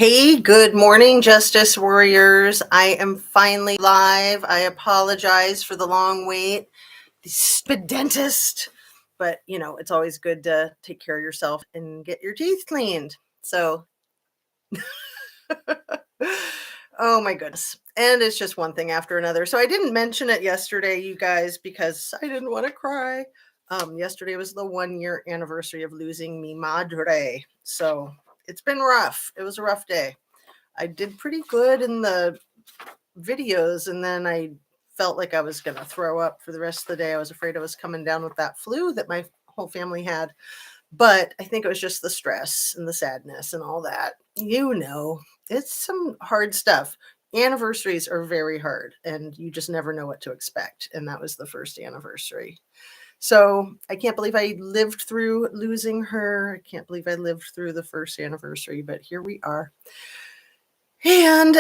Hey, good morning, Justice Warriors. I am finally live. I apologize for the long wait. The stupid dentist. But, it's always good to take care of yourself and get your teeth cleaned. So, oh my goodness. And it's just one thing after another. So, I didn't mention it yesterday, you guys, because I didn't want to cry. Yesterday was the 1 year anniversary of losing mi madre. So, it's been rough. It was a rough day. I did pretty good in the videos, and then I felt like I was going to throw up for the rest of the day. I was afraid I was coming down with that flu that my whole family had. But I think it was just the stress and the sadness and all that. It's some hard stuff. Anniversaries are very hard, and you just never know what to expect. And that was the first anniversary. So I can't believe I lived through losing her. I can't believe I lived through the first anniversary, but here we are. And,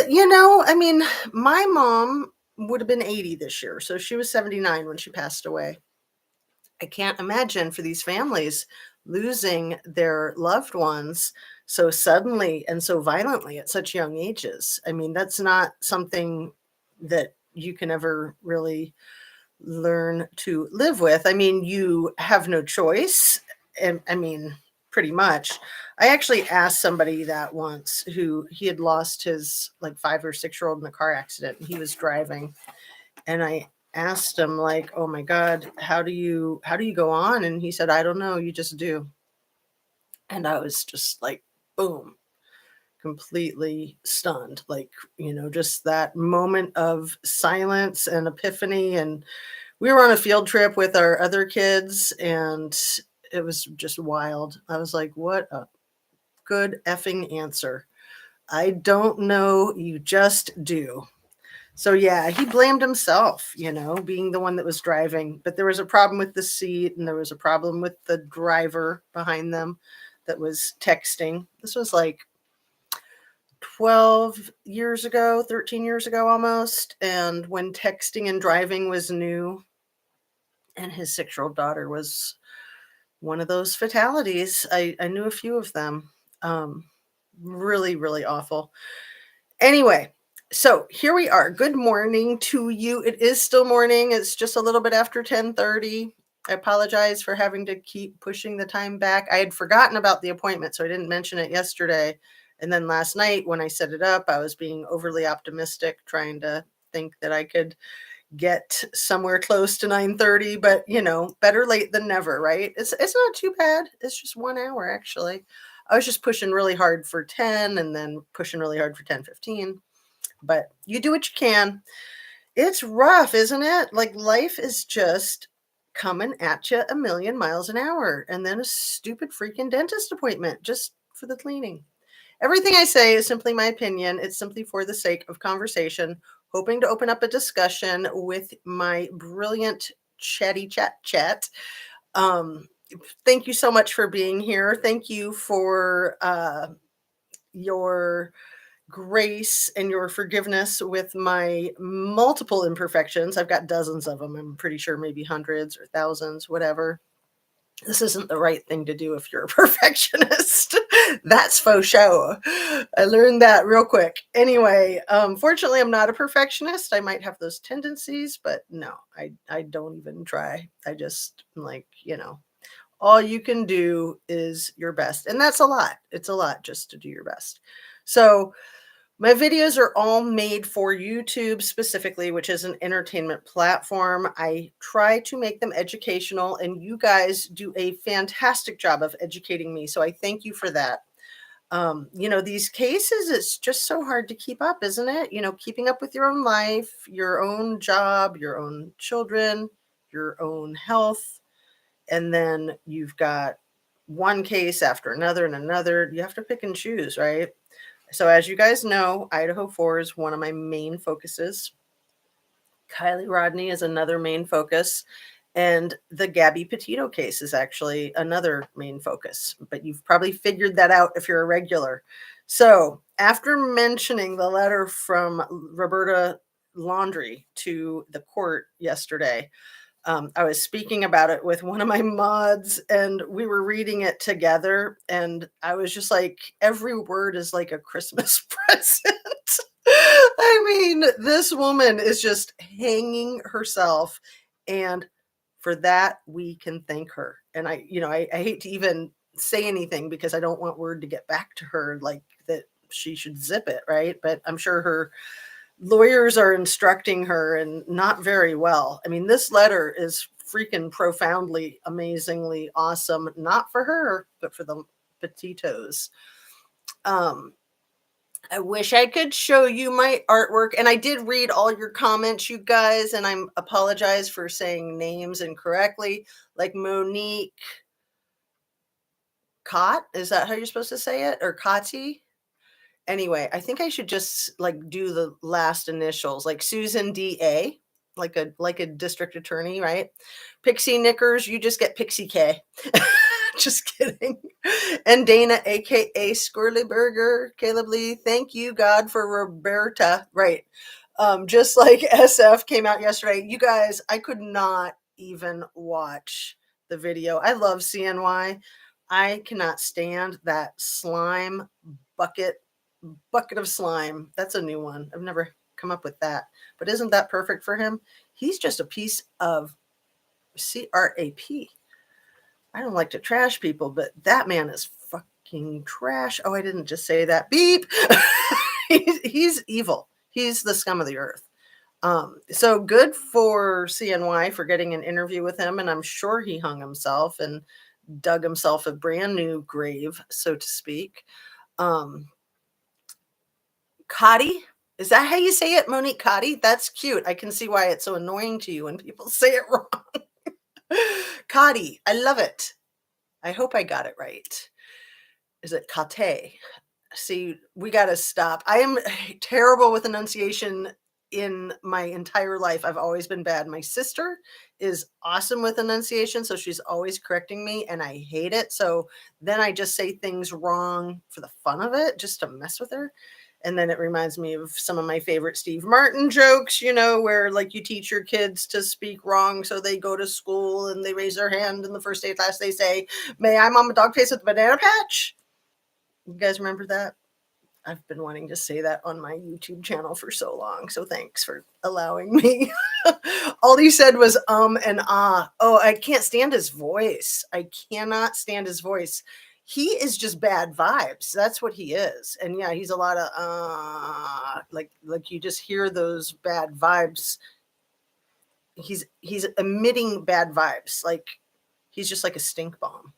my mom would have been 80 this year. So she was 79 when she passed away. I can't imagine for these families losing their loved ones so suddenly and so violently at such young ages. I mean, that's not something that you can ever really learn to live with. I mean, you have no choice. And I mean, pretty much. I actually asked somebody that once who he had lost his like 5 or 6 year old in a car accident and he was driving. And I asked him, like, oh my God, how do you go on? And he said, I don't know, you just do. And I was just like, boom, completely stunned. Like, just that moment of silence and epiphany. And we were on a field trip with our other kids, and it was just wild. I was like, what a good effing answer. I don't know. You just do. So, yeah, he blamed himself, being the one that was driving. But there was a problem with the seat, and there was a problem with the driver behind them that was texting. This was like 12 years ago, 13 years ago almost. And when texting and driving was new, and his 6 year old daughter was one of those fatalities. I knew a few of them. Um, Really, really awful. Anyway, so here we are. Good morning to you. It is still morning. It's just a little bit after 10:30. I apologize for having to keep pushing the time back. I had forgotten about the appointment, so I didn't mention it yesterday. And then last night when I set it up, I was being overly optimistic, trying to think that I could get somewhere close to 9:30, but better late than never, right? It's not too bad. It's just 1 hour actually. I was just pushing really hard for 10 and then pushing really hard for 10:15. But you do what you can. It's rough, isn't it? Like life is just coming at you a million miles an hour, and then a stupid freaking dentist appointment just for the cleaning. Everything I say is simply my opinion. It's simply for the sake of conversation, hoping to open up a discussion with my brilliant chatty chat. Um, Thank you so much for being here. Thank you for your grace and your forgiveness with my multiple imperfections. I've got dozens of them. I'm pretty sure maybe hundreds or thousands, whatever. This isn't the right thing to do if you're a perfectionist. That's faux show. I learned that real quick. Anyway, fortunately, I'm not a perfectionist. I might have those tendencies, but no, I don't even try. I just like, all you can do is your best. And that's a lot. It's a lot just to do your best. So my videos are all made for YouTube specifically, which is an entertainment platform. I try to make them educational, and you guys do a fantastic job of educating me. So I thank you for that. These cases, it's just so hard to keep up, isn't it? Keeping up with your own life, your own job, your own children, your own health. And then you've got one case after another and another. You have to pick and choose, right? So as you guys know, Idaho 4 is one of my main focuses. Kylie Rodney is another main focus. And the Gabby Petito case is actually another main focus. But you've probably figured that out if you're a regular. So after mentioning the letter from Roberta Laundry to the court yesterday, I was speaking about it with one of my mods, and we were reading it together, and I was just like, every word is like a Christmas present. I mean, this woman is just hanging herself, and for that, we can thank her. And I hate to even say anything because I don't want word to get back to her like that she should zip it, right? But I'm sure her lawyers are instructing her and not very well. I mean, this letter is freaking profoundly, amazingly awesome, not for her, but for the petitos. Um, I wish I could show you my artwork. And I did read all your comments, you guys, and I'm apologize for saying names incorrectly. Like Monique Cott, is that how you're supposed to say it? Or Kati? Anyway, I think I should just like do the last initials, like Susan DA, like a district attorney, right? Pixie Knickers, you just get Pixie K. Just kidding. And Dana, aka Squirrely Burger, Caleb Lee, thank you, God, for Roberta. Right. Just like SF came out yesterday. You guys, I could not even watch the video. I love CNY. I cannot stand that slime bucket of slime. That's a new one. I've never come up with that. But isn't that perfect for him? He's just a piece of crap. I don't like to trash people, but that man is fucking trash. Oh, I didn't just say that. Beep. He's evil. He's the scum of the earth. So good for CNY for getting an interview with him, and I'm sure he hung himself and dug himself a brand new grave, so to speak. Cotty? Is that how you say it, Monique Cotty? That's cute. I can see why it's so annoying to you when people say it wrong. Cotty, I love it. I hope I got it right. Is it Kate? See, we got to stop. I am terrible with enunciation in my entire life. I've always been bad. My sister is awesome with enunciation, so she's always correcting me, and I hate it. So then I just say things wrong for the fun of it, just to mess with her. And then it reminds me of some of my favorite Steve Martin jokes, where like you teach your kids to speak wrong. So they go to school and they raise their hand in the first day of class. They say, "May I, Mama Dog Face with a banana patch?" You guys remember that? I've been wanting to say that on my YouTube channel for so long. So thanks for allowing me. All he said was and ah. Oh, I can't stand his voice. I cannot stand his voice. He is just bad vibes. That's what he is. And yeah, he's a lot of like you just hear those bad vibes. He's emitting bad vibes. Like he's just like a stink bomb.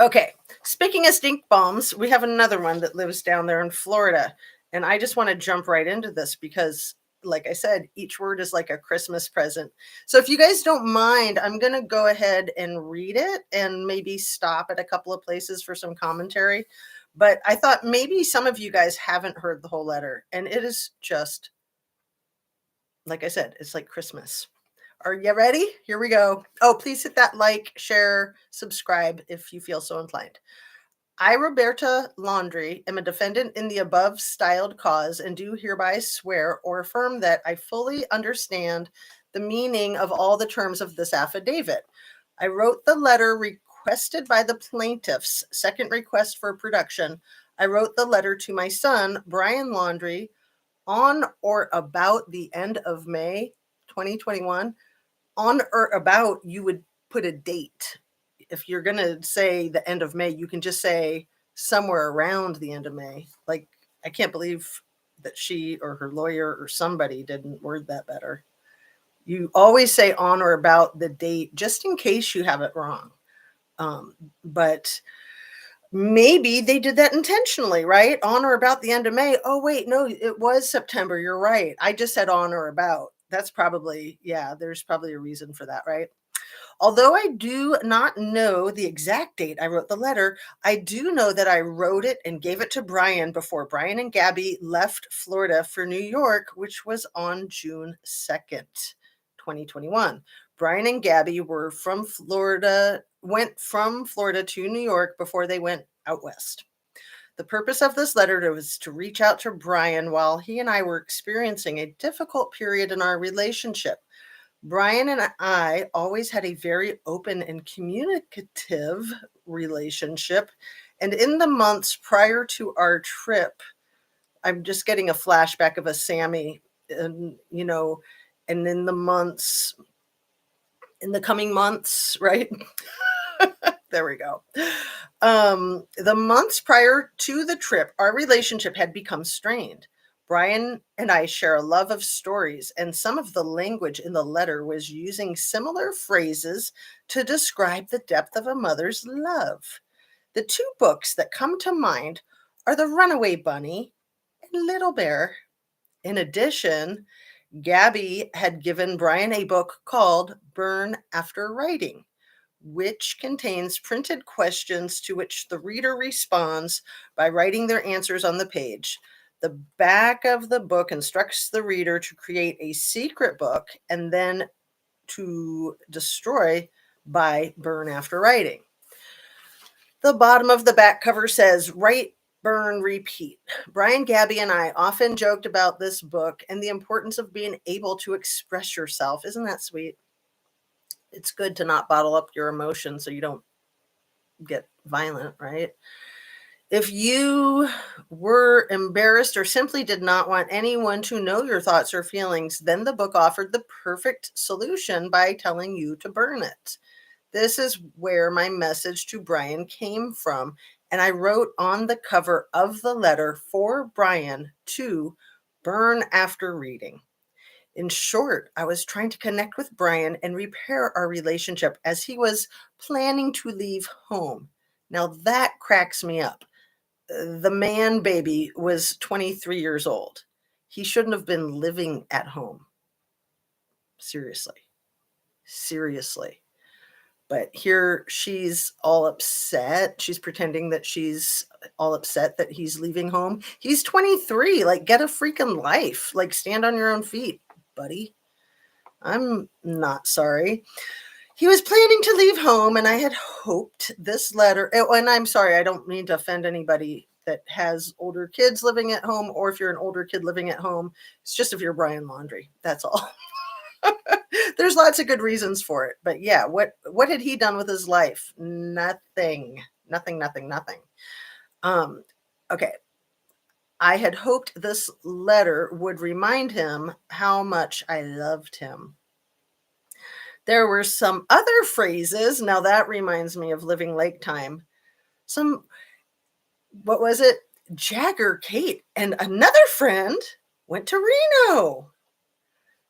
Okay, speaking of stink bombs, we have another one that lives down there in Florida. And I just want to jump right into this because, like I said, each word is like a Christmas present. So if you guys don't mind, I'm going to go ahead and read it and maybe stop at a couple of places for some commentary. But I thought maybe some of you guys haven't heard the whole letter. And it is just, like I said, it's like Christmas. Are you ready? Here we go. Oh, please hit that like, share, subscribe if you feel so inclined. I, Roberta Laundrie, am a defendant in the above styled cause and do hereby swear or affirm that I fully understand the meaning of all the terms of this affidavit. I wrote the letter requested by the plaintiff's second request for production. I wrote the letter to my son, Brian Laundrie, on or about the end of May 2021. On or about, you would put a date. If you're going to say the end of May, you can just say somewhere around the end of May. Like, I can't believe that she or her lawyer or somebody didn't word that better. You always say on or about the date, just in case you have it wrong. But maybe they did that intentionally, right? On or about the end of May. Oh, wait, no, it was September. You're right. I just said on or about. That's probably, yeah, there's probably a reason for that, right? Although I do not know the exact date I wrote the letter, I do know that I wrote it and gave it to Brian before Brian and Gabby left Florida for New York, which was on June 2nd, 2021. Brian and Gabby went from Florida to New York before they went out west. The purpose of this letter was to reach out to Brian while he and I were experiencing a difficult period in our relationship. Brian and I always had a very open and communicative relationship. And in the months prior to our trip, I'm just getting a flashback of a Sammy, and and in the coming months, right? There we go. The months prior to the trip, our relationship had become strained. Brian and I share a love of stories, and some of the language in the letter was using similar phrases to describe the depth of a mother's love. The two books that come to mind are The Runaway Bunny and Little Bear. In addition, Gabby had given Brian a book called Burn After Writing, which contains printed questions to which the reader responds by writing their answers on the page. The back of the book instructs the reader to create a secret book and then to destroy by burn after writing. The bottom of the back cover says, Write, burn, repeat. Brian, Gabby, and I often joked about this book and the importance of being able to express yourself. Isn't that sweet? It's good to not bottle up your emotions so you don't get violent, right? If you were embarrassed or simply did not want anyone to know your thoughts or feelings, then the book offered the perfect solution by telling you to burn it. This is where my message to Brian came from. And I wrote on the cover of the letter for Brian to burn after reading. In short, I was trying to connect with Brian and repair our relationship as he was planning to leave home. Now that cracks me up. The man baby was 23 years old. He shouldn't have been living at home. Seriously. Seriously. But here she's all upset. She's pretending that she's all upset that he's leaving home. He's 23. Like, get a freaking life. Like, stand on your own feet, buddy. I'm not sorry. He was planning to leave home, and I had hoped this letter. And I'm sorry, I don't mean to offend anybody that has older kids living at home, or if you're an older kid living at home. It's just if you're Brian Laundrie. That's all. There's lots of good reasons for it. But yeah, what had he done with his life? Nothing. Nothing, nothing, nothing. Okay. I had hoped this letter would remind him how much I loved him. There were some other phrases. Now that reminds me of Living Lake time. What was it? Jagger, Kate, and another friend went to Reno.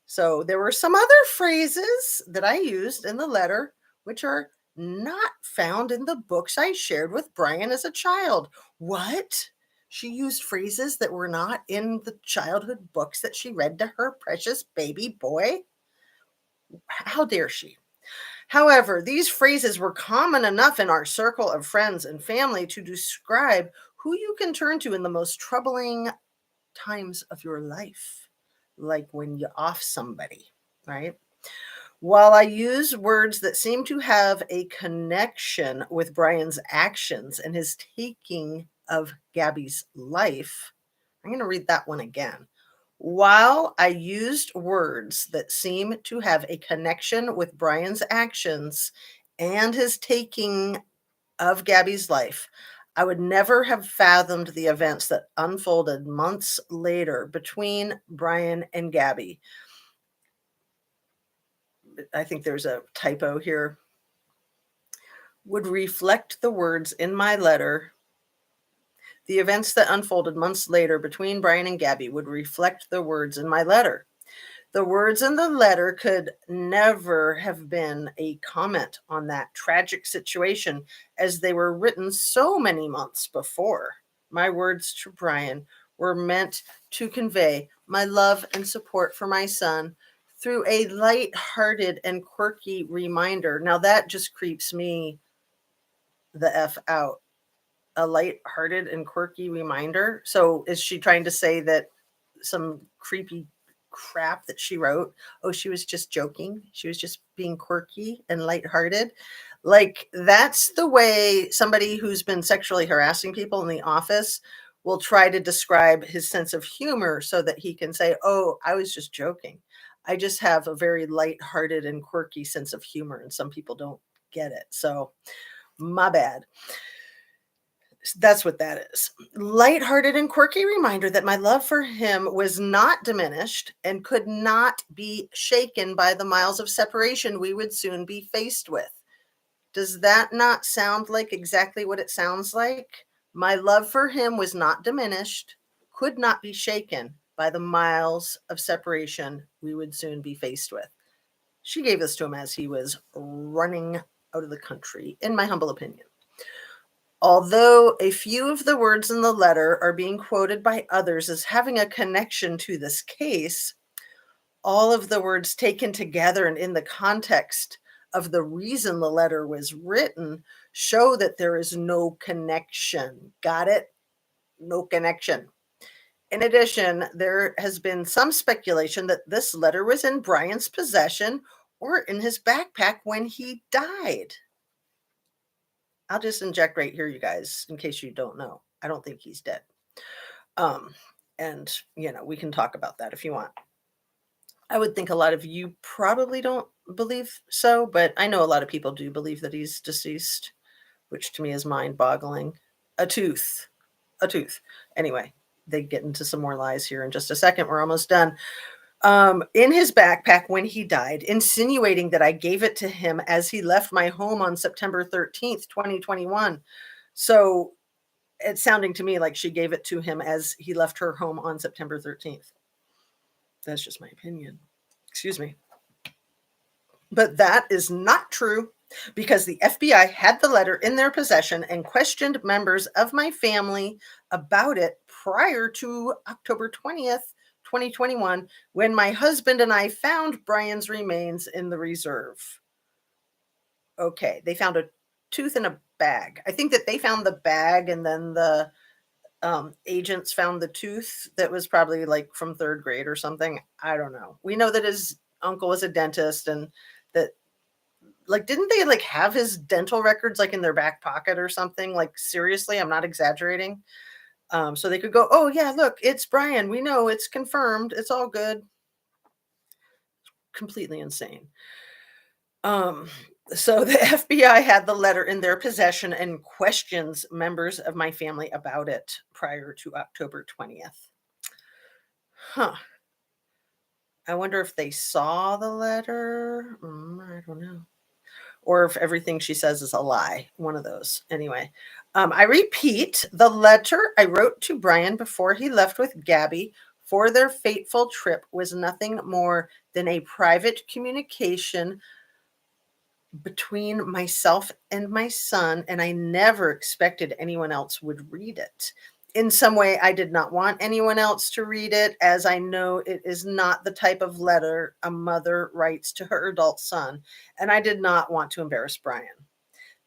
So there were some other phrases that I used in the letter, which are not found in the books I shared with Brian as a child. What? She used phrases that were not in the childhood books that she read to her precious baby boy? How dare she? However, these phrases were common enough in our circle of friends and family to describe who you can turn to in the most troubling times of your life, like when you off somebody, right? While I use words that seem to have a connection with Brian's actions and his taking of Gabby's life, I'm going to read that one again. While I used words that seem to have a connection with Brian's actions and his taking of Gabby's life, I would never have fathomed the events that unfolded months later between Brian and Gabby. I think there's a typo here. Would reflect the words in my letter. The events that unfolded months later between Brian and Gabby would reflect the words in my letter. The words in the letter could never have been a comment on that tragic situation, as they were written so many months before. My words to Brian were meant to convey my love and support for my son through a light-hearted and quirky reminder. Now that just creeps me the F out. A light-hearted and quirky reminder. So is she trying to say that some creepy crap that she wrote, oh, she was just joking, she was just being quirky and lighthearted? Like, that's the way somebody who's been sexually harassing people in the office will try to describe his sense of humor so that he can say, oh, I was just joking. I just have a very light-hearted and quirky sense of humor, and some people don't get it. So, my bad. That's what that is. Lighthearted and quirky reminder that my love for him was not diminished and could not be shaken by the miles of separation we would soon be faced with. Does that not sound like exactly what it sounds like? My love for him was not diminished, could not be shaken by the miles of separation we would soon be faced with. She gave this to him as he was running out of the country, in my humble opinion. Although a few of the words in the letter are being quoted by others as having a connection to this case, all of the words taken together and in the context of the reason the letter was written show that there is no connection. Got it? No connection. In addition, there has been some speculation that this letter was in Brian's possession or in his backpack when he died. I'll just inject right here, you guys, in case you don't know. I don't think he's dead. Um, and we can talk about that if you want. I would think a lot of you probably don't believe so, but I know a lot of people do believe that he's deceased, which to me is mind-boggling. A tooth, a tooth. Anyway, they get into some more lies here in just a second. We're almost done. In his backpack when he died, insinuating that I gave it to him as he left my home on September 13th, 2021. So it's sounding to me like she gave it to him as he left her home on September 13th. That's just my opinion. Excuse me. But that is not true because the FBI had the letter in their possession and questioned members of my family about it prior to October 20th, 2021, when my husband and I found Brian's remains in the reserve. Okay, they found a tooth in a bag. I think that they found the bag and then the agents found the tooth that was probably like from third grade or something. I don't know. We know that his uncle was a dentist and that like didn't they like have his dental records like in their back pocket or something? Like seriously, I'm not exaggerating. So they could go, oh yeah, look, it's Brian. We know it's confirmed. It's all good. Completely insane. Um, so the FBI had the letter in their possession and questions members of my family about it prior to October 20th. Huh. I wonder if they saw the letter. I don't know. Or if everything she says is a lie. One of those. Anyway, I repeat the letter I wrote to Brian before he left with Gabby for their fateful trip was nothing more than a private communication between myself and my son, and I never expected anyone else would read it. In some way, I did not want anyone else to read it, as I know it is not the type of letter a mother writes to her adult son, and I did not want to embarrass Brian.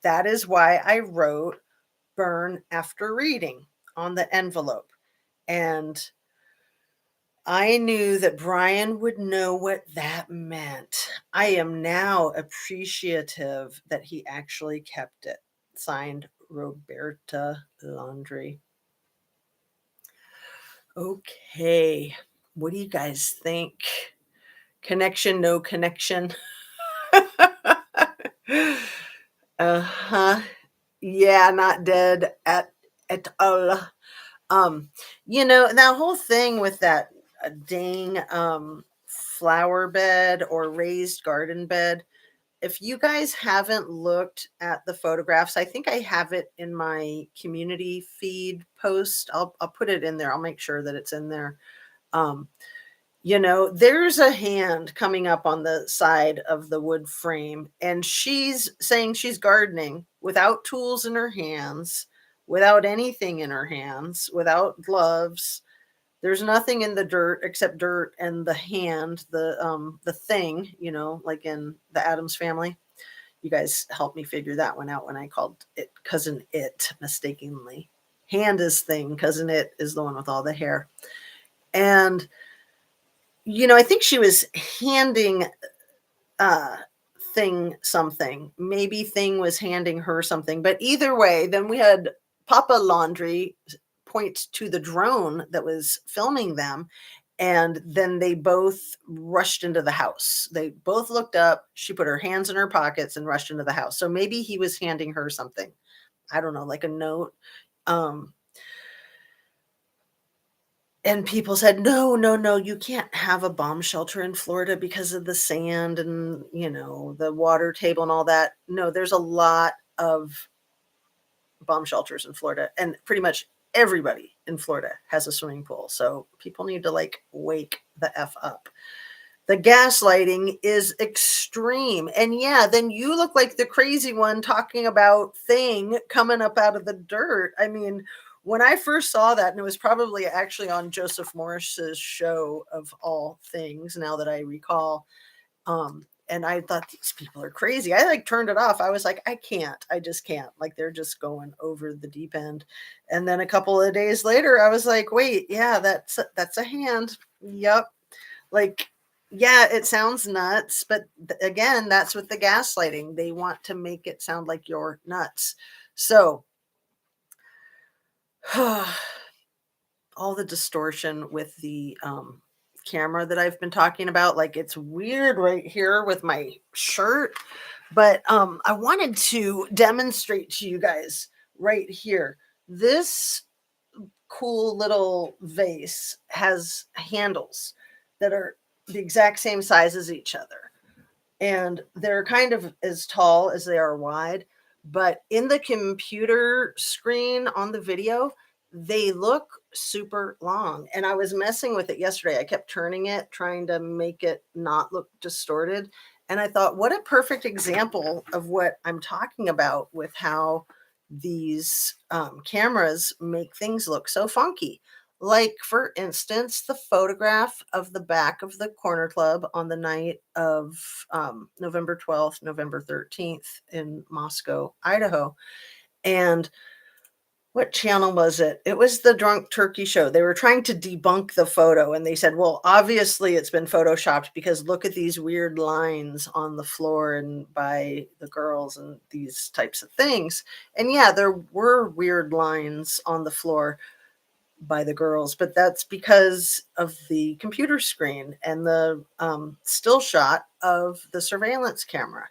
That is why I wrote "Burn After Reading" on the envelope. And I knew that Brian would know what that meant. I am now appreciative that he actually kept it. Signed, Roberta Laundry. Okay. What do you guys think? Connection, no connection? Uh-huh. Yeah, not dead at all. That whole thing with that dang flower bed or raised garden bed. If you guys haven't looked at the photographs, I think I have it in my community feed post. I'll put it in there. I'll make sure that it's in there. Um, there's a hand coming up on the side of the wood frame, and she's saying she's gardening without tools in her hands, without anything in her hands, without gloves. There's nothing in the dirt except dirt and the hand, the thing, like in the Addams Family. You guys helped me figure that one out when I called it cousin it mistakenly. Hand is thing, cousin it is the one with all the hair. And I think she was handing thing something. Maybe thing was handing her something. But either way, then we had Papa Laundry point to the drone that was filming them. And then they both rushed into the house. They both looked up. She put her hands in her pockets and rushed into the house. So maybe he was handing her something. I don't know, like a note. Um, and people said, "No, no, no, you can't have a bomb shelter in Florida because of the sand and, the water table and all that." No, there's a lot of bomb shelters in Florida, and pretty much everybody in Florida has a swimming pool. So people need to like wake the F up. The gaslighting is extreme. And yeah, then you look like the crazy one talking about thing coming up out of the dirt. I mean, when I first saw that, and it was probably actually on Joseph Morris's show of all things, now that I recall, and I thought these people are crazy. I like turned it off. I was like, I can't. I just can't. Like they're just going over the deep end. And then a couple of days later, I was like, wait, yeah, that's a hand. Yep. Like, yeah, it sounds nuts, but again, that's with the gaslighting. They want to make it sound like you're nuts. So, all the distortion with the camera that I've been talking about, like it's weird right here with my shirt, but I wanted to demonstrate to you guys right here. This cool little vase has handles that are the exact same size as each other. And they're kind of as tall as they are wide, but in the computer screen on the video, they look super long. And I was messing with it yesterday. I kept turning it, trying to make it not look distorted. And I thought, what a perfect example of what I'm talking about with how these cameras make things look so funky. Like, for instance, the photograph of the back of the Corner Club on the night of November 12th, November 13th in Moscow, Idaho. And what channel was it? It was the Drunk Turkey Show. They were trying to debunk the photo and they said, well, obviously it's been photoshopped because look at these weird lines on the floor and by the girls and these types of things. And yeah, there were weird lines on the floor by the girls, but that's because of the computer screen and the still shot of the surveillance camera.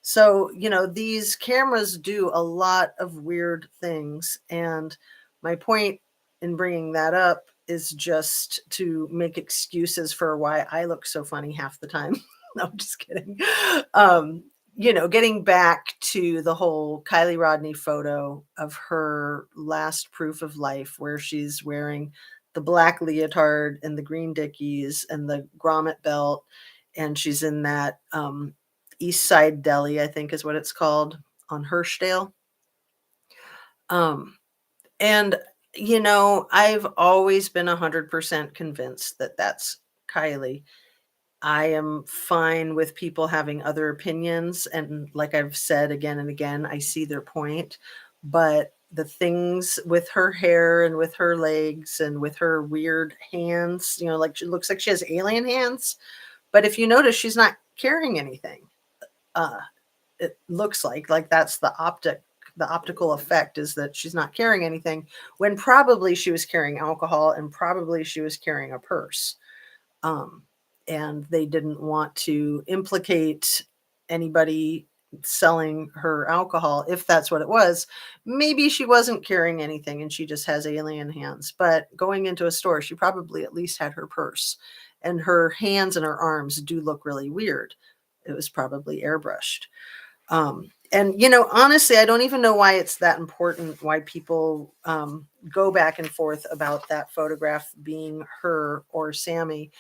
So, these cameras do a lot of weird things. And my point in bringing that up is just to make excuses for why I look so funny half the time. No, I'm just kidding. Um, getting back to the whole Kylie Rodney photo of her last proof of life, where she's wearing the black leotard and the green dickies and the grommet belt, and she's in that East Side Deli, I think is what it's called, on Herschdale. Um, and I've always been 100% convinced that that's Kylie. I am fine with people having other opinions, and like I've said again and again, I see their point, but the things with her hair and with her legs and with her weird hands, like she looks like she has alien hands, but if you notice, she's not carrying anything. Uh, it looks like that's the optical effect is that she's not carrying anything when probably she was carrying alcohol and probably she was carrying a purse. Um, and they didn't want to implicate anybody selling her alcohol if that's what it was. Maybe she wasn't carrying anything and she just has alien hands, but going into a store, she probably at least had her purse, and her hands and her arms do look really weird. It was probably airbrushed. And honestly, I don't even know why it's that important, why people go back and forth about that photograph being her or Sammy,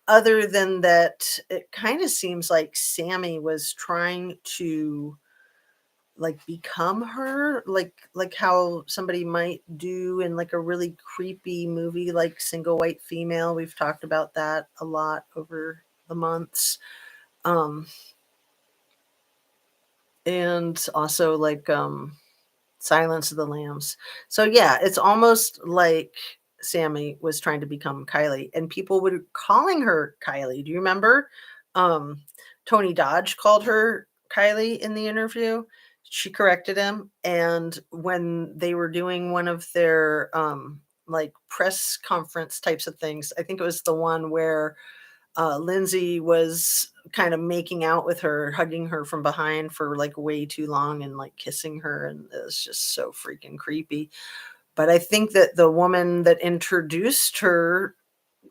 other than that it kind of seems like Sammy was trying to like become her, like how somebody might do in like a really creepy movie like Single White Female. We've talked about that a lot over the months. Um and also like Silence of the Lambs. So yeah, it's almost like Sammy was trying to become Kylie, and people were calling her Kylie. Do you remember? Um, Tony Dodge called her Kylie in the interview. She corrected him, and when they were doing one of their like press conference types of things. I think it was the one where Lindsay was kind of making out with her, hugging her from behind for like way too long and like kissing her. And it was just so freaking creepy. But I think that the woman that introduced her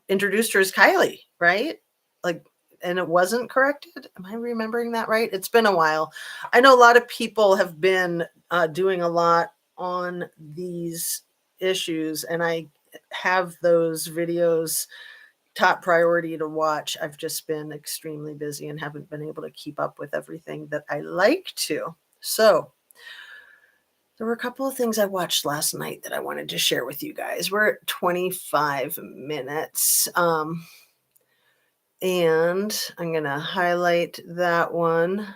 as Kylie, right? Like, and it wasn't corrected. Am I remembering that right? It's been a while. I know a lot of people have been doing a lot on these issues, and I have those videos top priority to watch. I've just been extremely busy and haven't been able to keep up with everything that I like to. So, there were a couple of things I watched last night that I wanted to share with you guys. We're at 25 minutes. And I'm going to highlight that one.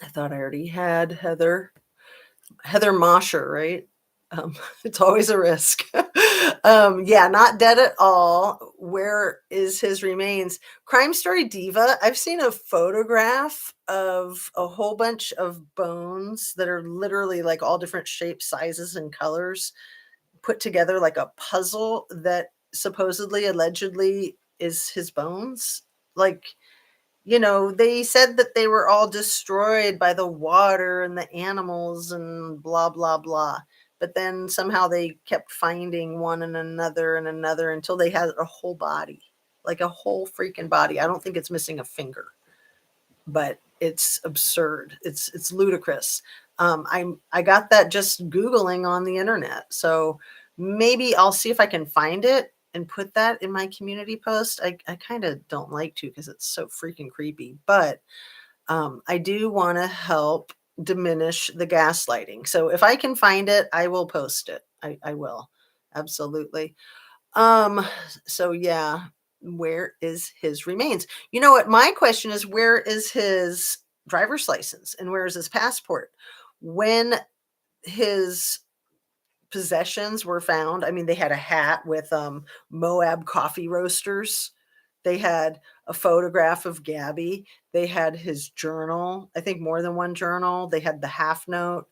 I thought I already had Heather Mosher, right? It's always a risk. Yeah, not dead at all. Where is his remains? Crime Story Diva. I've seen a photograph of a whole bunch of bones that are literally like all different shapes, sizes, and colors put together like a puzzle that supposedly, allegedly is his bones. Like, they said that they were all destroyed by the water and the animals and blah, blah, blah. But then somehow they kept finding one and another until they had a whole body, like a whole freaking body. I don't think it's missing a finger, but it's absurd. It's ludicrous. I got that just Googling on the internet. So maybe I'll see if I can find it and put that in my community post. I kind of don't like to because it's so freaking creepy, but I do want to help diminish the gaslighting. So if I can find it, I will post it. I will. Absolutely. So yeah, where is his remains? You know what? My question is, where is his driver's license and where is his passport? When his possessions were found, I mean, they had a hat with Moab coffee roasters. They had a photograph of Gabby. They had his journal, I think more than one journal. They had the half note.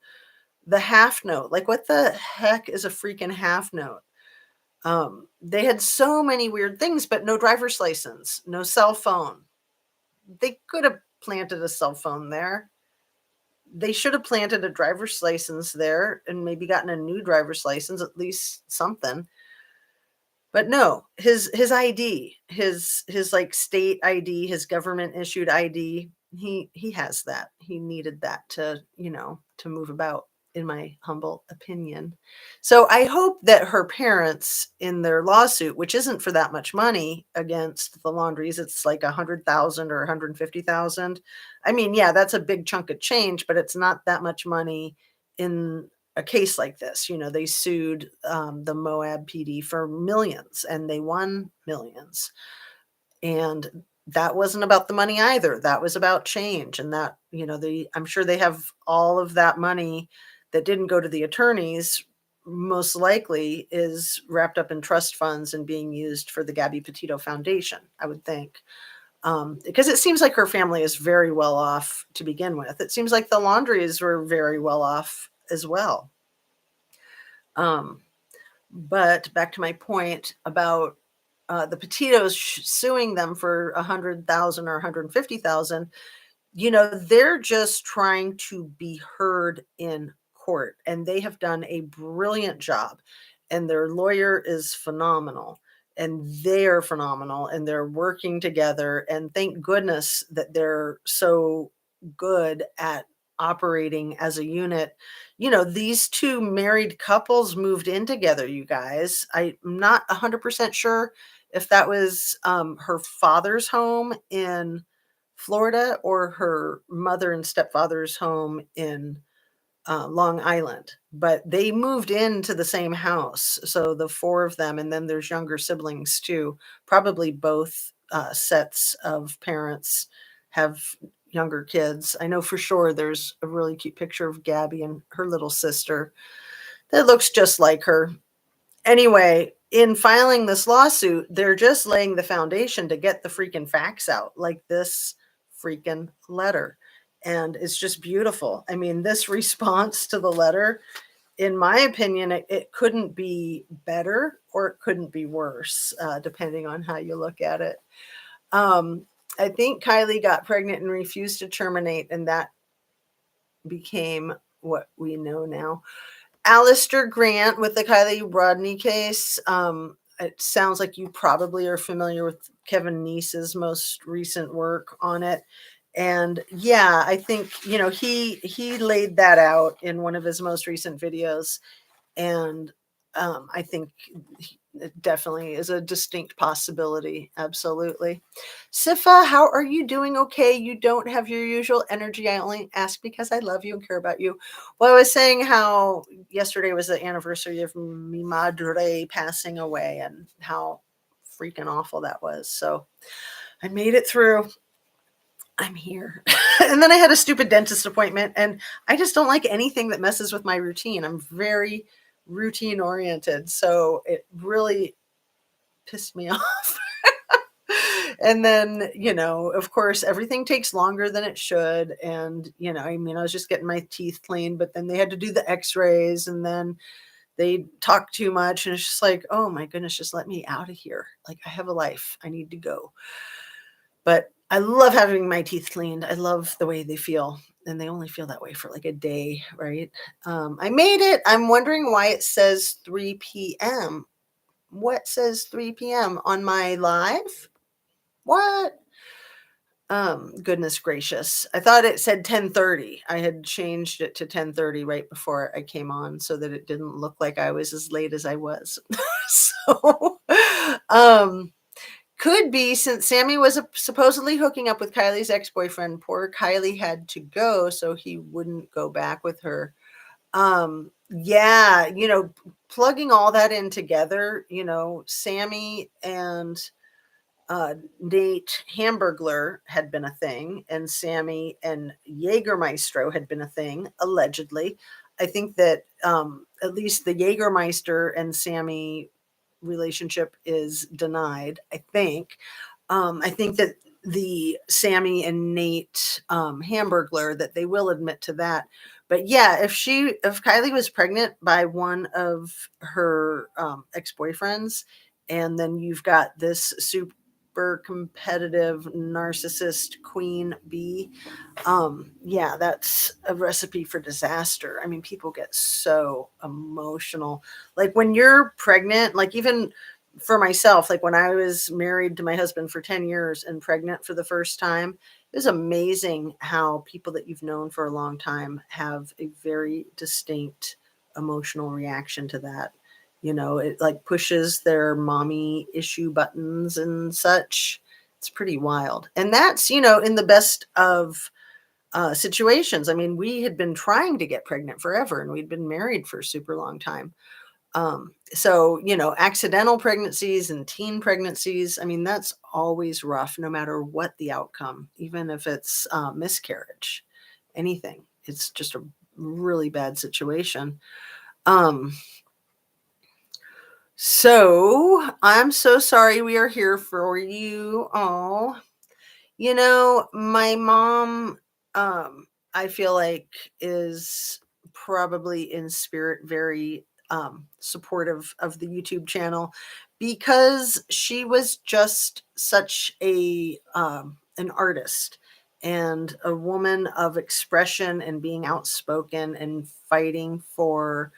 The half note, like what the heck is a freaking half note? They had so many weird things, but no driver's license, no cell phone. They could have planted a cell phone there. They should have planted a driver's license there and maybe gotten a new driver's license, at least something. But no, his ID, his like state ID, his government issued ID, he has that. He needed that to, to move about, in my humble opinion. So I hope that her parents in their lawsuit, which isn't for that much money against the Laundries, it's like 100,000 or 150,000. I mean, yeah, that's a big chunk of change, but it's not that much money in a case like this. They sued the Moab PD for millions and they won millions. And that wasn't about the money either. That was about change. And that, I'm sure they have all of that money that didn't go to the attorneys, most likely is wrapped up in trust funds and being used for the Gabby Petito Foundation, I would think. Because it seems like her family is very well off to begin with. It seems like the Laundries were very well off as well. But back to my point about the Petitos suing them for 100,000 or 150,000, they're just trying to be heard in court, and they have done a brilliant job, and their lawyer is phenomenal, and they're phenomenal, and they're working together, and thank goodness that they're so good at operating as a unit. These two married couples moved in together, you guys. I'm not 100% sure if that was her father's home in Florida or her mother and stepfather's home in Long Island, but they moved into the same house. So the four of them, and then there's younger siblings too. Probably both sets of parents have younger kids. I know for sure there's a really cute picture of Gabby and her little sister that looks just like her. Anyway, in filing this lawsuit, they're just laying the foundation to get the freaking facts out, like this freaking letter. And it's just beautiful. I mean, this response to the letter in my opinion, it couldn't be better or it couldn't be worse, depending on how you look at it. Um, I think Kylie got pregnant and refused to terminate, and that became what we know now. Alistair Grant with the Kylie Rodney case. It sounds like you probably are familiar with Kevin Neese's most recent work on it. And yeah, I think, he laid that out in one of his most recent videos. And I think it definitely is a distinct possibility. Absolutely. Sifa, how are you doing? Okay, you don't have your usual energy. I only ask because I love you and care about you. Well, I was saying how yesterday was the anniversary of mi madre passing away and how freaking awful that was. So I made it through. I'm here. And then I had a stupid dentist appointment, and I just don't like anything that messes with my routine. I'm very routine oriented. So it really pissed me off. And then, of course, everything takes longer than it should. And, I was just getting my teeth cleaned, but then they had to do the x-rays and then they talk too much. And it's just like, oh my goodness, just let me out of here. Like, I have a life. I need to go. But I love having my teeth cleaned. I love the way they feel. And they only feel that way for like a day, right? I made it. I'm wondering why it says 3 p.m. What says 3 p.m. on my live? What? Goodness gracious. I thought it said 10:30. I had changed it to 10:30 right before I came on so that it didn't look like I was as late as I was. So, could be since Sammy was supposedly hooking up with Kylie's ex-boyfriend, poor Kylie had to go so he wouldn't go back with her. Yeah, plugging all that in together, Sammy and Nate Hamburglar had been a thing, and Sammy and Jägermeister had been a thing, allegedly. I think that at least the Jägermeister and Sammy relationship is denied, I think. I think that the Sammy and Nate Hamburglar, that they will admit to that. But yeah, if Kylie was pregnant by one of her ex-boyfriends, and then you've got this super competitive narcissist queen bee, yeah, that's a recipe for disaster. I mean, people get so emotional. Like when you're pregnant, like even for myself, like when I was married to my husband for 10 years and pregnant for the first time, it was amazing how people that you've known for a long time have a very distinct emotional reaction to that. It like pushes their mommy issue buttons and such. It's pretty wild. And that's, in the best of situations. I mean, we had been trying to get pregnant forever and we'd been married for a super long time. So, accidental pregnancies and teen pregnancies, I mean, that's always rough, no matter what the outcome, even if it's miscarriage, anything. It's just a really bad situation. So I'm so sorry we are here for you all. My mom, I feel like is probably in spirit very supportive of the YouTube channel because she was just such an artist and a woman of expression and being outspoken and fighting for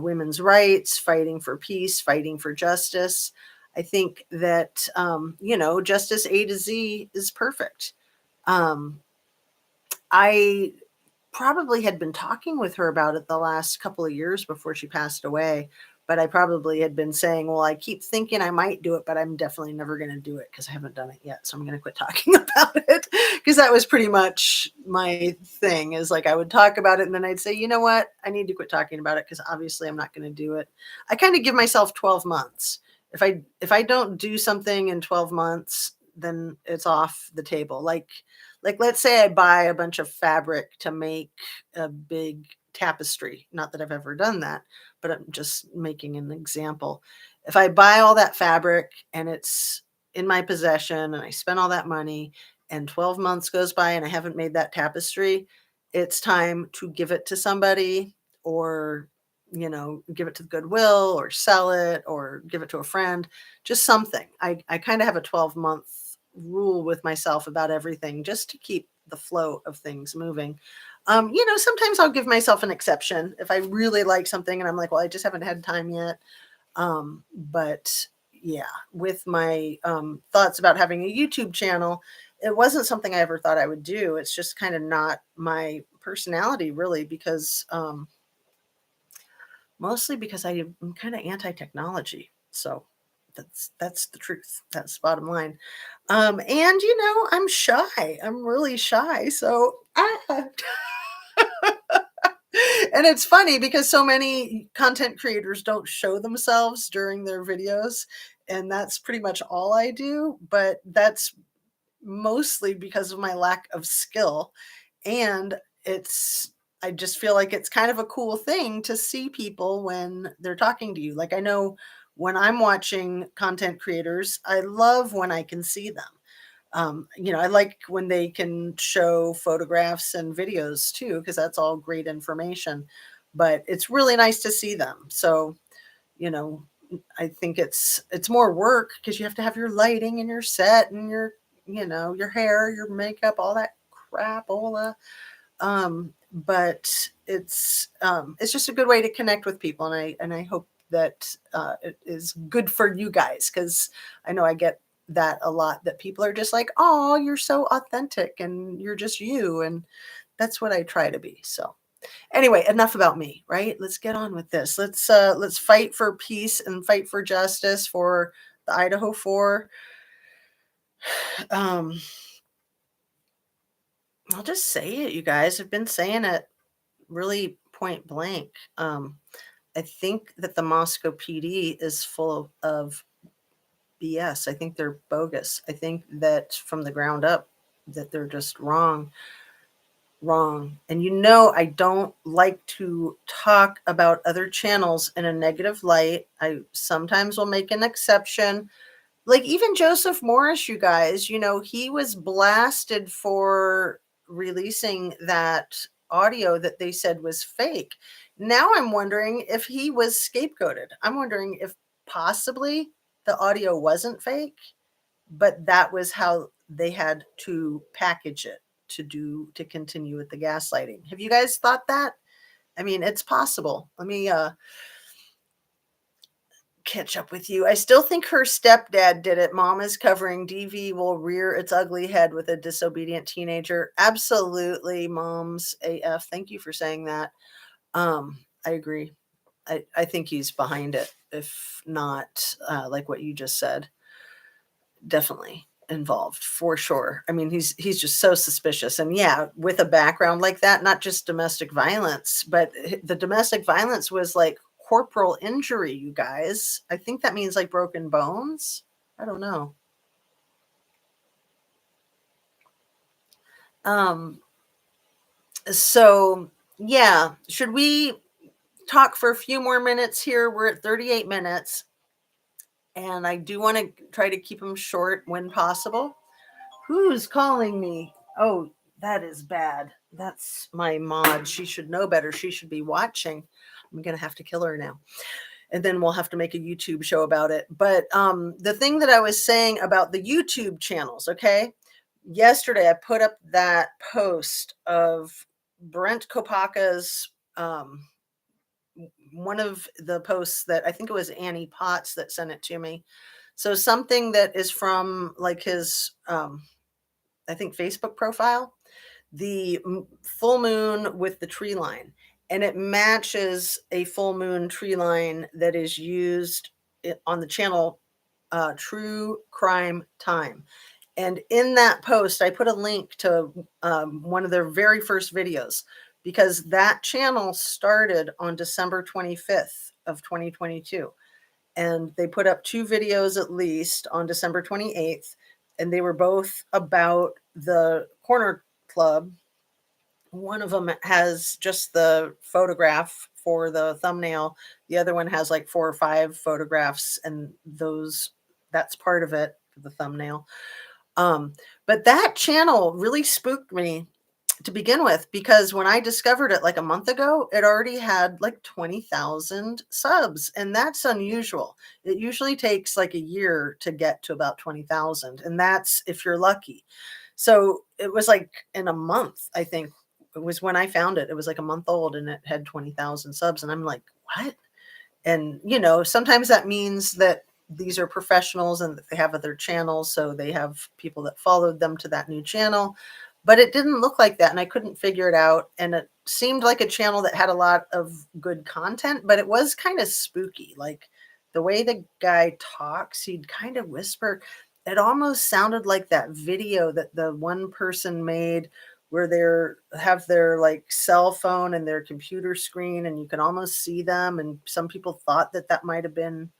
women's rights, fighting for peace, fighting for justice. I think that, justice A to Z is perfect. I probably had been talking with her about it the last couple of years before she passed away, but I probably had been saying, well, I keep thinking I might do it, but I'm definitely never going to do it because I haven't done it yet. So I'm going to quit talking about it because that was pretty much my thing is like I would talk about it and then I'd say, you know what? I need to quit talking about it because obviously I'm not going to do it. I kind of give myself 12 months. If I don't do something in 12 months, then it's off the table. Like let's say I buy a bunch of fabric to make a big tapestry. Not that I've ever done that, but I'm just making an example. If I buy all that fabric and it's in my possession and I spend all that money and 12 months goes by and I haven't made that tapestry, it's time to give it to somebody or give it to the Goodwill or sell it or give it to a friend, just something. I kind of have a 12-month rule with myself about everything just to keep the flow of things moving. Sometimes I'll give myself an exception if I really like something and I'm like, well, I just haven't had time yet. But yeah, with my thoughts about having a YouTube channel, it wasn't something I ever thought I would do. It's just kind of not my personality, really, because mostly because I'm kind of anti-technology. So that's the truth. That's the bottom line. And I'm shy. I'm really shy. So and it's funny because so many content creators don't show themselves during their videos, and that's pretty much all I do, but that's mostly because of my lack of skill. And it's I just feel like it's kind of a cool thing to see people when they're talking to you. Like, I know when I'm watching content creators, I love when I can see them. I like when they can show photographs and videos too, because that's all great information. But it's really nice to see them. So, you know, I think it's more work because you have to have your lighting and your set and your hair, your makeup, all that crapola. But it's just a good way to connect with people, and I hope that it is good for you guys, because I know I get that a lot, that people are just like, oh, you're so authentic and you're just you, and that's what I try to be. So anyway, enough about me, right? Let's get on with this. Let's fight for peace and fight for justice for the Idaho 4. um I'll just say it, you guys. I've been saying it really point blank. I think that the Moscow PD is full of BS. I think they're bogus. I think that from the ground up, that they're just wrong, wrong. And I don't like to talk about other channels in a negative light. I sometimes will make an exception. Like, even Joseph Morris, you guys, he was blasted for releasing that audio that they said was fake. Now I'm wondering if he was scapegoated. I'm wondering if possibly the audio wasn't fake, but that was how they had to package it to continue with the gaslighting. Have you guys thought that? I mean, it's possible. Let me catch up with you. I still think her stepdad did it. Mom is covering. DV will rear its ugly head with a disobedient teenager. Absolutely, moms AF. Thank you for saying that. I agree. I think he's behind it, if not like what you just said. Definitely involved for sure. I mean, he's just so suspicious. And yeah, with a background like that, not just domestic violence, but the domestic violence was like corporal injury, you guys. I think that means like broken bones. I don't know. Um so yeah, should we talk for a few more minutes here? We're at 38 minutes, and I do want to try to keep them short when possible. Who's calling me? Oh, that is bad. That's my mod. She should know better. She should be watching. I'm going to have to kill her now. And then we'll have to make a YouTube show about it. But the thing that I was saying about the YouTube channels, okay? Yesterday, I put up that post of Brent Kopaka's, one of the posts that I think it was Annie Potts that sent it to me. So something that is from like his, I think, Facebook profile, the full moon with the tree line, and it matches a full moon tree line that is used on the channel True Crime Time. And in that post, I put a link to one of their very first videos, because that channel started on December 25th of 2022. And they put up 2 videos at least on December 28th, and they were both about the corner club. One of them has just the photograph for the thumbnail. The other one has like 4 or 5 photographs, and that's part of it, the thumbnail. But that channel really spooked me to begin with, because when I discovered it like a month ago, it already had like 20,000 subs, and that's unusual. It usually takes like a year to get to about 20,000, and that's if you're lucky. So it was like in a month, I think it was when I found it. It was like a month old and it had 20,000 subs, and I'm like, what? And sometimes that means that these are professionals and that they have other channels, so they have people that followed them to that new channel. But it didn't look like that, and I couldn't figure it out. And it seemed like a channel that had a lot of good content, but it was kind of spooky. Like the way the guy talks, he'd kind of whisper. It almost sounded like that video that the one person made where they have their like cell phone and their computer screen, and you can almost see them. And some people thought that that might have been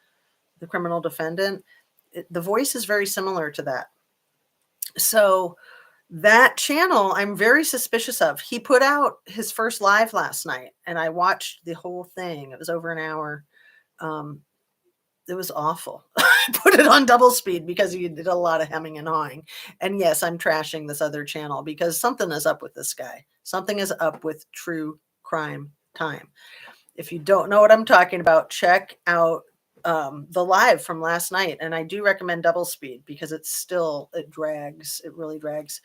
the criminal defendant. The voice is very similar to that. So that channel, I'm very suspicious of. He put out his first live last night, and I watched the whole thing. It was over an hour. Um, it was awful. I put it on double speed because he did a lot of hemming and hawing. And yes, I'm trashing this other channel because something is up with this guy. Something is up with True Crime Time. If you don't know what I'm talking about, check out the live from last night. And I do recommend double speed because it drags. It really drags.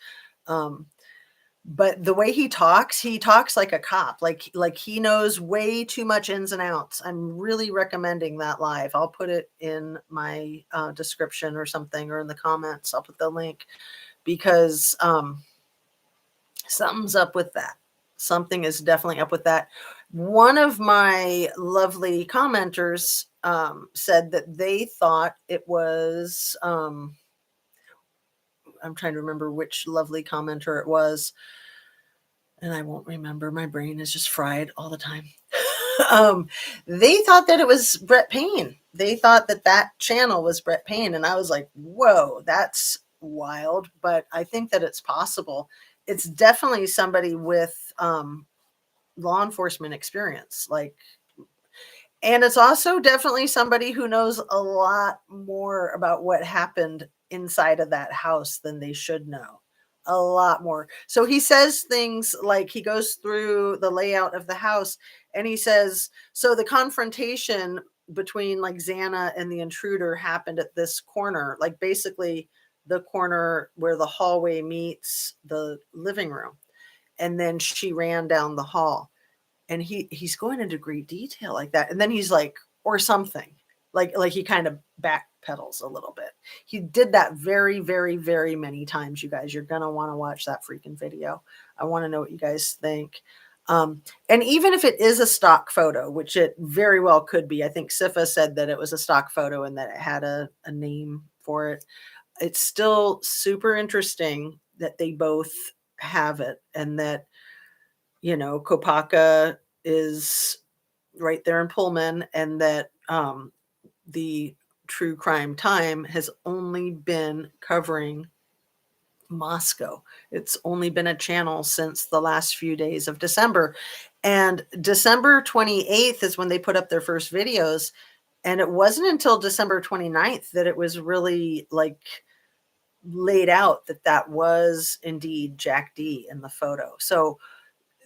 But the way he talks like a cop. Like he knows way too much ins and outs. I'm really recommending that live. I'll put it in my description or something, or in the comments. I'll put the link because something's up with that. Something is definitely up with that. One of my lovely commenters said that they thought it was, I'm trying to remember which lovely commenter it was, and I won't remember. My brain is just fried all the time. They thought that it was Brett Payne. They thought that that channel was Brett Payne. And I was like, whoa, that's wild. But I think that it's possible. It's definitely somebody with law enforcement experience. And it's also definitely somebody who knows a lot more about what happened inside of that house than they should know. A lot more. So he says things like, he goes through the layout of the house and he says, so the confrontation between like Xana and the intruder happened at this corner, like basically the corner where the hallway meets the living room. And then she ran down the hall. And he's going into great detail like that. And then he's like, or something. Like he kind of backpedals a little bit. He did that very, very, very many times, you guys. You're going to want to watch that freaking video. I want to know what you guys think. And even if it is a stock photo, which it very well could be, I think Sifa said that it was a stock photo and that it had a name for it. It's still super interesting that they both have it, and that, Kopaka is right there in Pullman, and that the True Crime Time has only been covering Moscow. It's only been a channel since the last few days of December. And December 28th is when they put up their first videos. And it wasn't until December 29th that it was really like laid out that that was indeed Jack D in the photo. So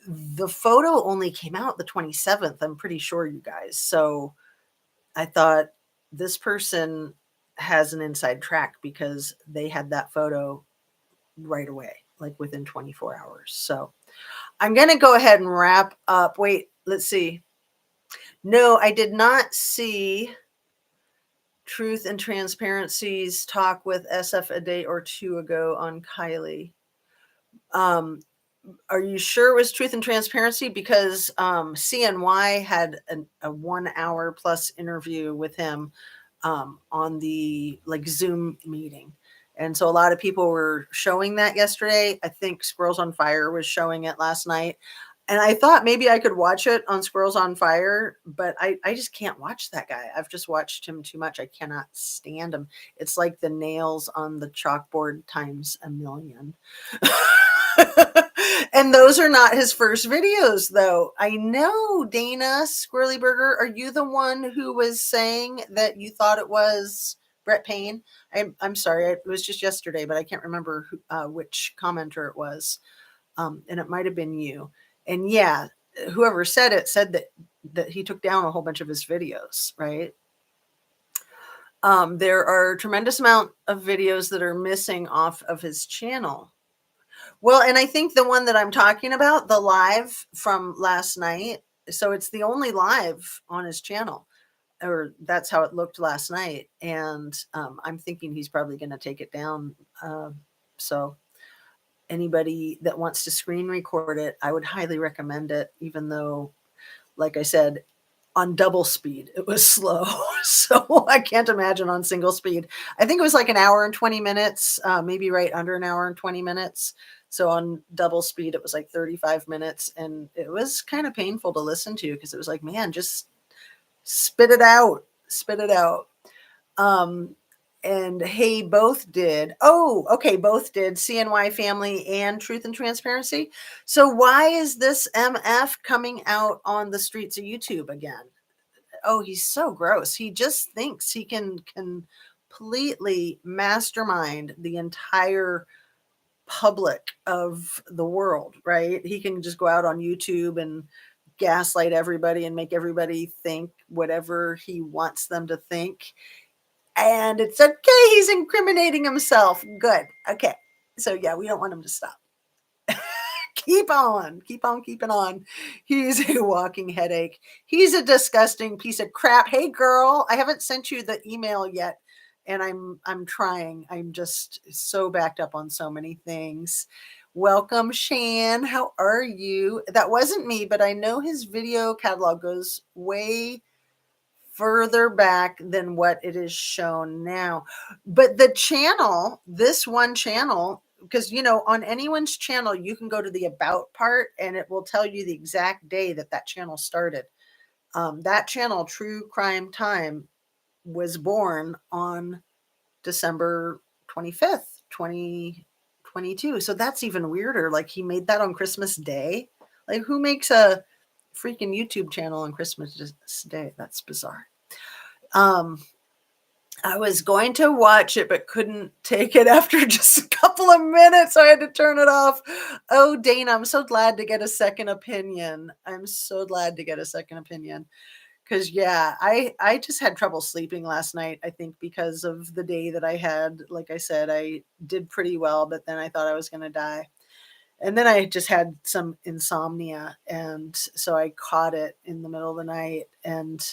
the photo only came out the 27th, I'm pretty sure, you guys. So I thought this person has an inside track because they had that photo right away, like within 24 hours. So I'm going to go ahead and wrap up. Wait, let's see. No, I did not see Truth and Transparency's talk with SF a day or two ago on Kylie. Are you sure it was Truth and Transparency? Because CNY had a 1 hour plus interview with him on the like Zoom meeting. And so a lot of people were showing that yesterday. I think Squirrels on Fire was showing it last night. And I thought maybe I could watch it on Squirrels on Fire, but I just can't watch that guy. I've just watched him too much. I cannot stand him. It's like the nails on the chalkboard times a million. And those are not his first videos, though. I know, Dana Squirrely Burger, are you the one who was saying that you thought it was Brett Payne? I'm sorry, it was just yesterday, but I can't remember which commenter it was. And it might have been you. And yeah, whoever said it said that he took down a whole bunch of his videos, right? There are a tremendous amount of videos that are missing off of his channel. Well, and I think the one that I'm talking about, the live from last night, so it's the only live on his channel, or that's how it looked last night. And I'm thinking he's probably going to take it down. So anybody that wants to screen record it, I would highly recommend it, even though, like I said, on double speed, it was slow. So I can't imagine on single speed. I think it was like an hour and 20 minutes, maybe right under an hour and 20 minutes. So on double speed, it was like 35 minutes. And it was kind of painful to listen to because it was like, man, just spit it out, spit it out. And hey, both did. Oh, okay, both did CNY Family and Truth and Transparency. So why is this MF coming out on the streets of YouTube again? Oh, he's so gross. He just thinks he can completely mastermind the entire public of the world, right? He can just go out on YouTube and gaslight everybody and make everybody think whatever he wants them to think. And it's okay. He's incriminating himself. Good. Okay. So yeah, we don't want him to stop. Keep on, keeping on. He's a walking headache. He's a disgusting piece of crap. Hey girl, I haven't sent you the email yet. And I'm trying. I'm just so backed up on so many things. Welcome, Shan. How are you? That wasn't me, but I know his video catalog goes way further back than what it is shown now. But the channel, this one channel, because on anyone's channel you can go to the about part and it will tell you the exact day that channel started. That channel, True Crime Time, was born on December 25th 2022. So that's even weirder. Like he made that on Christmas Day. Like who makes a freaking YouTube channel on Christmas Day? That's bizarre. I was going to watch it, but couldn't take it after just a couple of minutes. So I had to turn it off. Oh, Dana, I'm so glad to get a second opinion. I'm so glad to get a second opinion. Because, yeah, I just had trouble sleeping last night, I think, because of the day that I had. Like I said, I did pretty well, but then I thought I was going to die. And then I just had some insomnia. And so I caught it in the middle of the night. And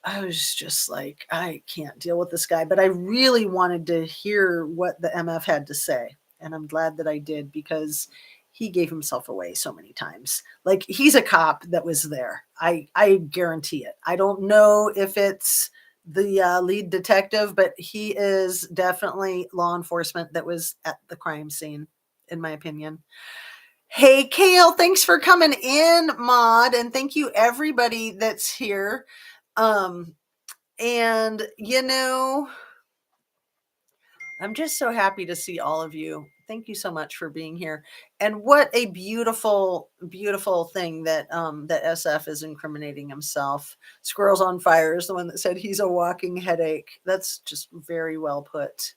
I was just like, I can't deal with this guy. But I really wanted to hear what the MF had to say. And I'm glad that I did because he gave himself away so many times. Like he's a cop that was there. I guarantee it. I don't know if it's the lead detective, but he is definitely law enforcement that was at the crime scene, in my opinion. Hey, Kale, thanks for coming in, Maud. And thank you, everybody that's here. And I'm just so happy to see all of you. Thank you so much for being here. And what a beautiful, beautiful thing that that SF is incriminating himself. Squirrels on Fire is the one that said he's a walking headache. That's just very well put.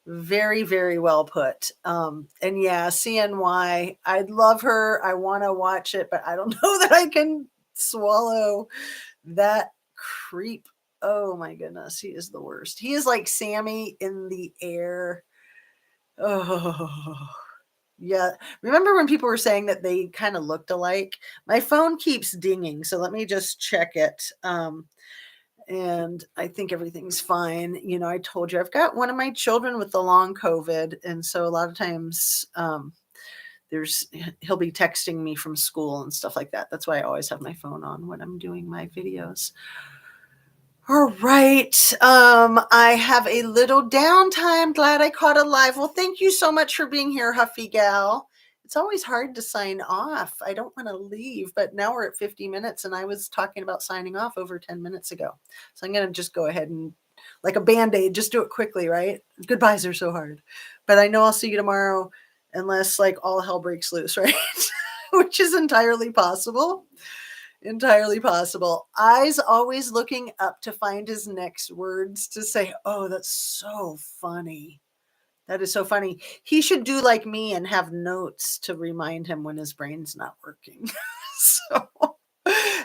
Very, very well put. And yeah, CNY, I'd love her. I want to watch it, but I don't know that I can swallow that creep. Oh my goodness, he is the worst. He is like Sammy in the air. Oh, yeah. Remember when people were saying that they kind of looked alike? My phone keeps dinging, so let me just check it. And I think everything's fine. I told you I've got one of my children with the long COVID, and so a lot of times he'll be texting me from school and stuff like that. That's why I always have my phone on when I'm doing my videos. All right. I have a little downtime. Glad I caught it live. Well, thank you so much for being here, Huffy Gal. It's always hard to sign off. I don't want to leave, but now we're at 50 minutes and I was talking about signing off over 10 minutes ago. So I'm going to just go ahead and like a Band-Aid, just do it quickly, right? Goodbyes are so hard. But I know I'll see you tomorrow unless like all hell breaks loose, right? Which is entirely possible. Entirely possible. Eyes always looking up to find his next words to say. Oh, that's so funny. That is so funny. He should do like me and have notes to remind him when his brain's not working. So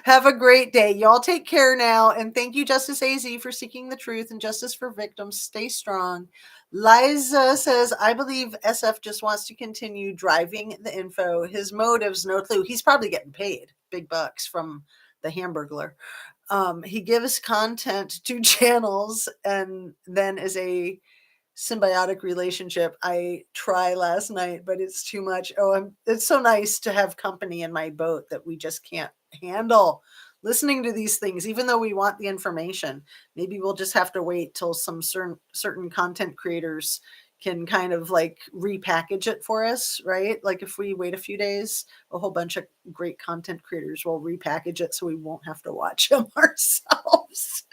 have a great day. Y'all take care now. And thank you, Justice AZ, for seeking the truth and justice for victims. Stay strong. Liza says, I believe SF just wants to continue driving the info. His motives, no clue. He's probably getting paid big bucks from the Hamburglar. He gives content to channels and then is a symbiotic relationship. I try last night, but it's too much. It's so nice to have company in my boat that we just can't handle listening to these things, even though we want the information. Maybe we'll just have to wait till some certain content creators can kind of like repackage it for us, right? Like if we wait a few days, a whole bunch of great content creators will repackage it so we won't have to watch them ourselves.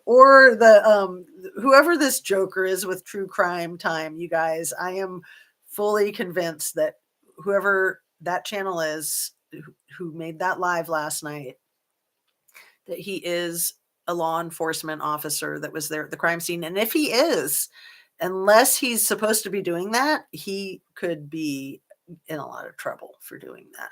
Or the whoever this joker is with true crime time, you guys, I am fully convinced that whoever that channel is who made that live last night, that he is a law enforcement officer that was there at the crime scene. And if he is, unless he's supposed to be doing that, he could be in a lot of trouble for doing that.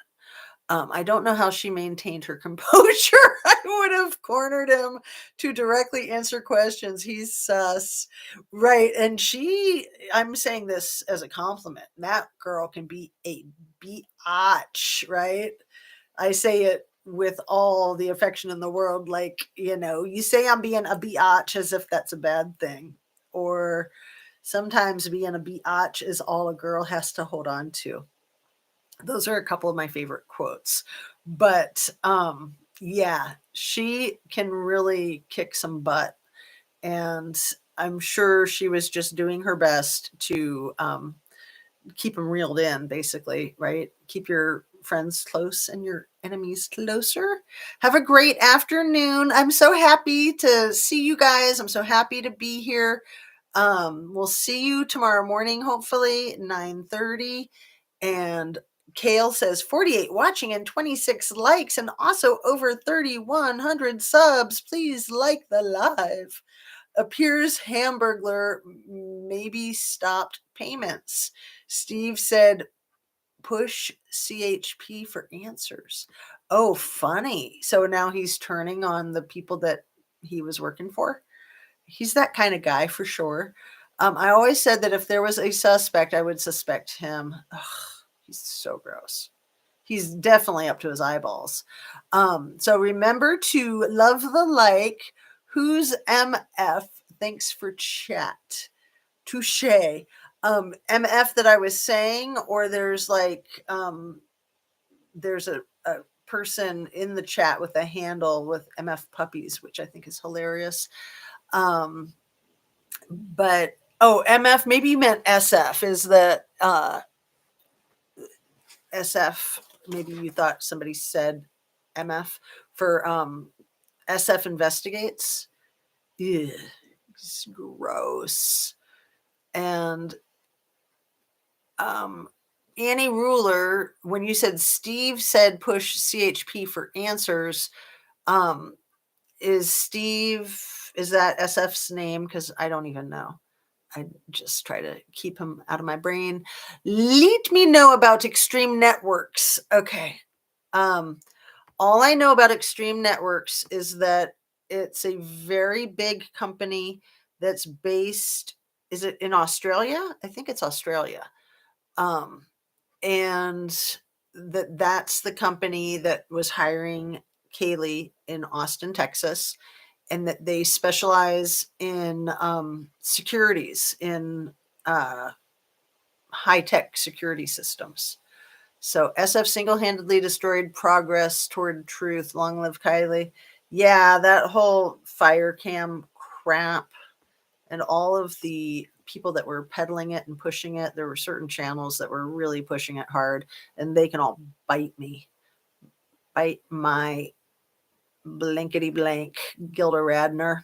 I don't know how she maintained her composure. I would have cornered him to directly answer questions. He's sus. Right. And I'm saying this as a compliment. That girl can be a biatch, right? I say it with all the affection in the world. Like, you say I'm being a biatch as if that's a bad thing. Or sometimes being a biatch is all a girl has to hold on to. Those are a couple of my favorite quotes. But yeah, she can really kick some butt. And I'm sure she was just doing her best to keep them reeled in, basically, right? Keep your friends close and your enemies closer. Have a great afternoon. I'm so happy to see you guys. I'm so happy to be here. We'll see you tomorrow morning, hopefully, 9:30. And Kale says 48 watching and 26 likes and also over 3,100 subs. Please like the live. Appears Hamburglar maybe stopped payments. Steve said push CHP for answers. Oh, funny. So now he's turning on the people that he was working for. He's that kind of guy for sure. I always said that if there was a suspect, I would suspect him. Ugh, he's so gross. He's definitely up to his eyeballs. So remember to love the like. Who's MF? Thanks for chat. Touche. MF that I was saying, or there's there's a person in the chat with a handle with MF puppies, which I think is hilarious. But MF, maybe you meant SF. Is the SF? Maybe you thought somebody said MF for SF investigates. Ew, it's gross. And Annie Ruler, when you said Steve said push CHP for answers, is that SF's name? Because I don't even know. I just try to keep him out of my brain. Let me know about Extreme Networks. Okay. All I know about Extreme Networks is that it's a very big company that's based, is it in Australia? I think it's Australia. And that's the company that was hiring Kaylee in Austin, Texas, and that they specialize in securities, in high-tech security systems. So SF single-handedly destroyed progress toward truth. Long live Kylie. Yeah, that whole fire cam crap and all of the people that were peddling it and pushing it, there were certain channels that were really pushing it hard, and they can all bite my blankety blank Gilda Radner.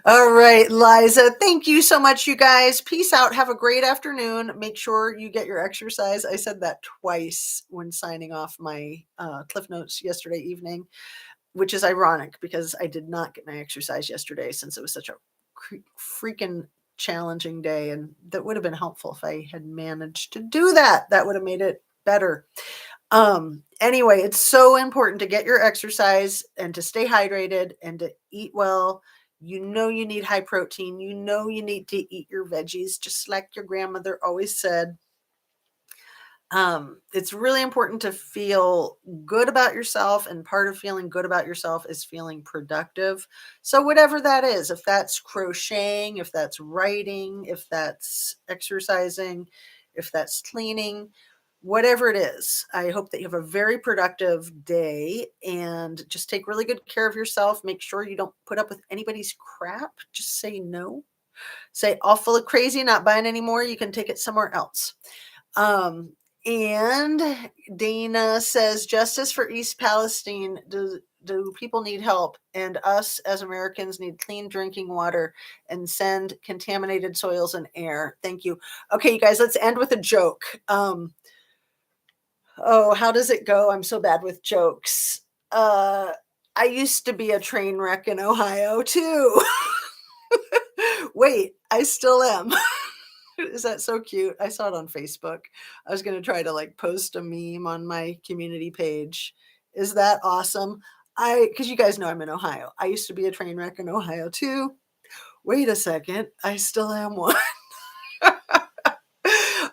All right, Liza, thank you so much, you guys. Peace out. Have a great afternoon. Make sure you get your exercise. I said that twice when signing off my Cliff Notes yesterday evening, which is ironic because I did not get my exercise yesterday since it was such a freaking challenging day, and that would have been helpful if I had managed to do that. That would have made it better. Anyway, it's so important to get your exercise and to stay hydrated and to eat well. You know you need high protein. You know you need to eat your veggies, just like your grandmother always said. It's really important to feel good about yourself, and part of feeling good about yourself is feeling productive. So whatever that is, if that's crocheting, if that's writing, if that's exercising, if that's cleaning, whatever it is, I hope that you have a very productive day and just take really good care of yourself. Make sure you don't put up with anybody's crap. Just say no. Say, all full of crazy, not buying anymore. You can take it somewhere else. Um, and Dana says, justice for East Palestine. Do people need help? And us as Americans need clean drinking water and send contaminated soils and air. Thank you. Okay, you guys, let's end with a joke. Oh, how does it go? I'm so bad with jokes. I used to be a train wreck in Ohio too. Wait, I still am. Is that so cute? I saw it on Facebook. I was going to try to like post a meme on my community page. Is that awesome? Because you guys know I'm in Ohio. I used to be a train wreck in Ohio too. Wait a second. I still am one.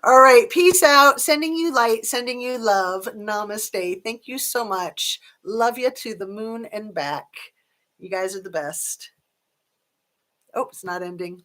All right. Peace out. Sending you light, sending you love. Namaste. Thank you so much. Love you to the moon and back. You guys are the best. Oh, it's not ending.